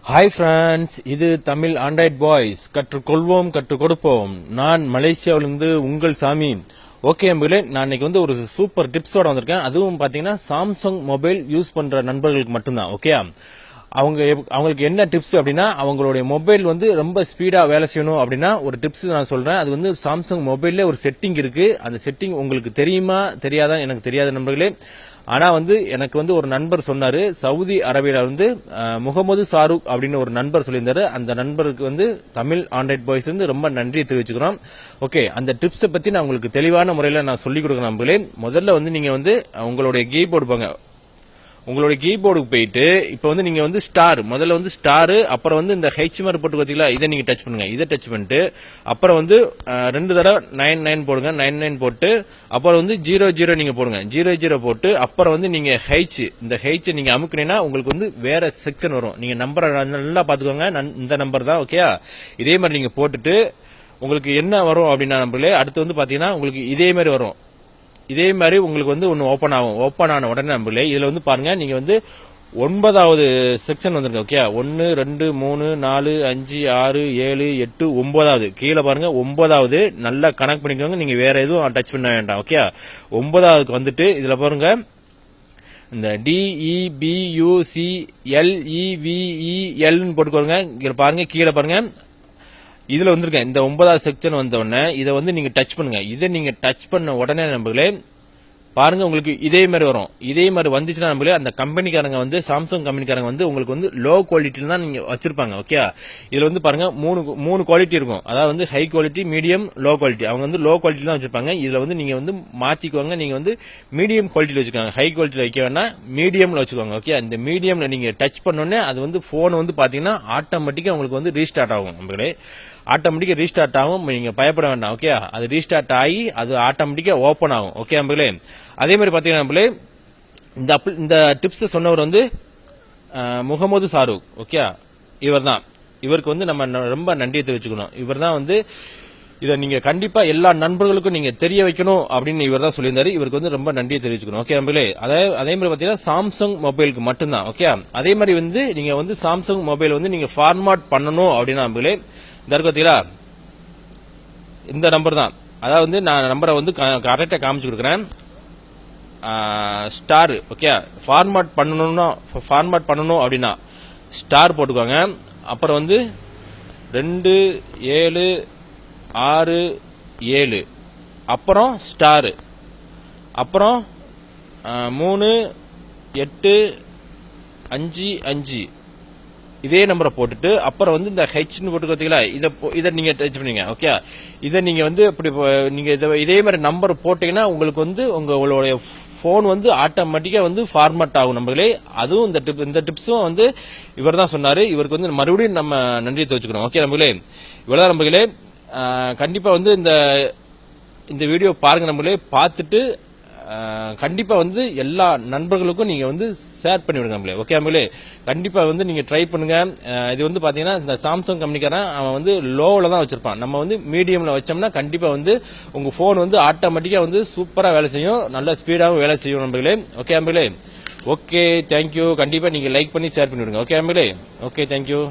Hi friends, இது Tamil Android boys. கற்றுக்கொள்வோம், கற்றுக் கொடுப்போம். நான் மலேசியாவிலிருந்து உங்கள் சாமி. ஓகே அம்புகளே, நான் இன்னைக்கு வந்து ஒரு சூப்பர் டிப்ஸோட வந்திருக்கேன். அதுவும் பார்த்தீங்கன்னா சாம்சங் மொபைல் யூஸ் பண்ற நண்பர்களுக்கு மட்டும்தான். ஓகே, அவங்களுக்கு என்ன டிப்ஸ் அப்படின்னா, அவங்களுடைய மொபைல் வந்து ரொம்ப ஸ்பீடா வேலை செய்யணும் அப்படின்னா ஒரு டிப்ஸ் நான் சொல்றேன். அது வந்து சாம்சங் மொபைல்ல ஒரு செட்டிங் இருக்கு. அந்த செட்டிங் உங்களுக்கு தெரியுமா தெரியாதா எனக்கு தெரியாத நண்பர்களே. ஆனா வந்து எனக்கு வந்து ஒரு நண்பர் சொன்னாரு, சவுதி அரேபியால வந்து முகமது சாருக் அப்படின்னு ஒரு நண்பர் சொல்லியிருந்தாரு. அந்த நண்பருக்கு வந்து தமிழ் ஆண்ட்ராய்ட் பாய்ஸ் வந்து ரொம்ப நன்றியை தெரிவிச்சுக்கிறோம். ஓகே, அந்த டிப்ஸை பத்தி நான் உங்களுக்கு தெளிவான முறையில் நான் சொல்லிக் கொடுக்குறேன் நண்பர்களே. முதல்ல வந்து நீங்க வந்து உங்களுடைய கீபோர்டு போங்க. உங்களுடைய கீபோர்டுக்கு போயிட்டு இப்போ வந்து நீங்க வந்து ஸ்டார், முதல்ல வந்து ஸ்டார், அப்புறம் வந்து இந்த ஹெச் மாதிரி போட்டு பார்த்தீங்களா, இதை நீங்க டச் பண்ணுங்க. இதை டச் பண்ணிட்டு அப்புறம் வந்து 2 தடவை 99 போடுங்க. 99 போட்டு அப்புறம் வந்து 00 நீங்க போடுங்க. 00 போட்டு அப்புறம் வந்து நீங்க ஹெச், இந்த ஹெச் நீங்க அமுக்குனீங்கன்னா உங்களுக்கு வந்து வேற செக்ஷன் வரும். நீங்க நம்பரை நல்லா பாத்துக்கோங்க, இந்த நம்பர் தான். ஓகே, இதே மாதிரி நீங்க போட்டுட்டு உங்களுக்கு என்ன வரும் அப்படின்னா நம்பர்களே, அடுத்து வந்து பாத்தீங்கன்னா உங்களுக்கு இதே மாதிரி வரும். இதே மாதிரி உங்களுக்கு வந்து ஒன்று ஓப்பன் ஆகும். ஓப்பன் ஆன உடனே நம்பர்களே, இதுல வந்து பாருங்க, நீங்க வந்து 9வது செக்ஷன் வந்துருக்கு. ஓகே, 1 2 3 4 5 6 7 8 9வது கீழே பாருங்க. 9வது நல்லா கனெக்ட் பண்ணிக்கோங்க. நீங்க வேற எதுவும் டச் பண்ண வேண்டாம். ஓகே, 9வதுக்கு வந்துட்டு இதுல பாருங்க, இந்த DEBUCLEVEL போட்டுக்கோங்க. இங்க பாருங்க, கீழே பாருங்க, இதுல வந்திருக்கேன். இந்த 9வது செக்ஷன் வந்த உடனே இதை வந்து நீங்க டச் பண்ணுங்க. இதை நீங்க டச் பண்ண உடனே நம்பர்களே பாருங்க, உங்களுக்கு இதே மாதிரி வரும். இதே மாதிரி வந்துச்சுன்னா நம்மளே அந்த கம்பெனிக்காரங்க வந்து சாம்சங் கம்பெனிக்காரங்க வந்து உங்களுக்கு வந்து லோ குவாலிட்டியில தான் நீங்க வச்சிருப்பாங்க. ஓகே, இதுல வந்து பாருங்க மூணு குவாலிட்டி இருக்கும். அதாவது வந்து high quality, medium, low quality. அவங்க வந்து லோ குவாலிட்டி தான் வச்சிருப்பாங்க. இதுல வந்து நீங்க வந்து மாத்திக்கோங்க. நீங்க வந்து மீடியம் குவாலிட்டியில வச்சுக்கோங்க. ஹை குவாலிட்டியில வைக்க வேணா, மீடியம்ல வச்சுக்கோங்க. ஓகே, இந்த மீடியம்ல நீங்க டச் பண்ணோன்னே அது வந்து போன் வந்து பாத்தீங்கன்னா ஆட்டோமேட்டிக்கா உங்களுக்கு வந்து ரீஸ்டார்ட் ஆகும். நம்மளே ஆட்டோமேட்டிக்கா ரீஸ்டார்ட் ஆகும். நீங்க பயப்பட வேண்டாம். ஓகே, அது ரீஸ்டார்ட் ஆகி அது ஆட்டோமேட்டிக்கா ஓப்பன் ஆகும். ஓகே நம்மளே, அதே மாதிரி பாத்தீங்கன்னா நம்மளே இந்த டிப்ஸ் சொன்னவர் வந்து முகமது சாருக். ஓகே, இவர் தான். இவருக்கு வந்து நம்ம ரொம்ப நன்றியை தெரிவிச்சுக்கணும். இவர் தான் வந்து இதை நீங்க கண்டிப்பா எல்லா நண்பர்களுக்கும் நீங்க தெரிய வைக்கணும் அப்படின்னு இவர் தான் சொல்லியிருந்தாரு. இவருக்கு வந்து ரொம்ப நன்றியை தெரிவிச்சுக்கணும். ஓகே நம்மளே, அதே மாதிரி பாத்தீங்கன்னா சாம்சங் மொபைலுக்கு மட்டும்தான். ஓகே, அதே மாதிரி வந்து நீங்க வந்து சாம்சங் மொபைல் வந்து நீங்க ஃபார்மாட் பண்ணணும் அப்படின்னா நம்மளே இந்த பார்த்தீங்களா, இந்த நம்பர் தான். அதாவது வந்து நான் நம்பரை வந்து கரெக்டா காமிச்சு கொடுக்குறேன். ஸ்டார். ஓகே, ஃபார்மாட் பண்ணணும் அப்படின்னா ஸ்டார் போட்டுக்கோங்க. அப்புறம் வந்து 2 7 6 7 அப்புறம் ஸ்டார், அப்புறம் 3 8 5 5 இதே நம்பரை போட்டுட்டு அப்புறம் வந்து இந்த ஹெச்னு போட்டு பார்த்தீங்களா, இதை நீங்க டச் பண்ணீங்க. ஓகே, இதை நீங்க வந்து இப்படி நீங்க இதே மாதிரி நம்பர் போட்டீங்கன்னா உங்களுக்கு வந்து உங்களுடைய போன் வந்து ஆட்டோமேட்டிக்கா வந்து ஃபார்மேட் ஆகும் நம்பர்களே. அதுவும் இந்த டிப்ஸும் வந்து இவர் தான் சொன்னாரு. இவருக்கு வந்து மறுபடியும் நம்ம நன்றி தெரிவிச்சுக்கணும். ஓகே நம்பர்களே, இவ்வளவுதான் நம்பர்களே. கண்டிப்பா வந்து இந்த வீடியோ பாருங்க நம்பர்களே. பார்த்துட்டு கண்டிப்பா வந்து எல்லா நண்பர்களுக்கும் நீங்க வந்து ஷேர் பண்ணி விடுங்க நம்மளே. ஓகே நம்மளே, கண்டிப்பா வந்து நீங்க ட்ரை பண்ணுங்க. இது வந்து பாத்தீங்கன்னா இந்த சாம்சங் கம்பெனிக்காரன் அவன் வந்து லோவில் தான் வச்சிருப்பான். நம்ம வந்து மீடியம்ல வச்சோம்னா கண்டிப்பா வந்து உங்க போன் வந்து ஆட்டோமேட்டிக்கா வந்து சூப்பரா வேலை செய்யும், நல்ல ஸ்பீடாகவும் வேலை செய்யும் நண்பர்களே. ஓகே நண்பர்களே, ஓகே தேங்க்யூ. கண்டிப்பா நீங்க லைக் பண்ணி ஷேர் பண்ணி விடுங்க. ஓகே நண்பர்களே, ஓகே தேங்க்யூ.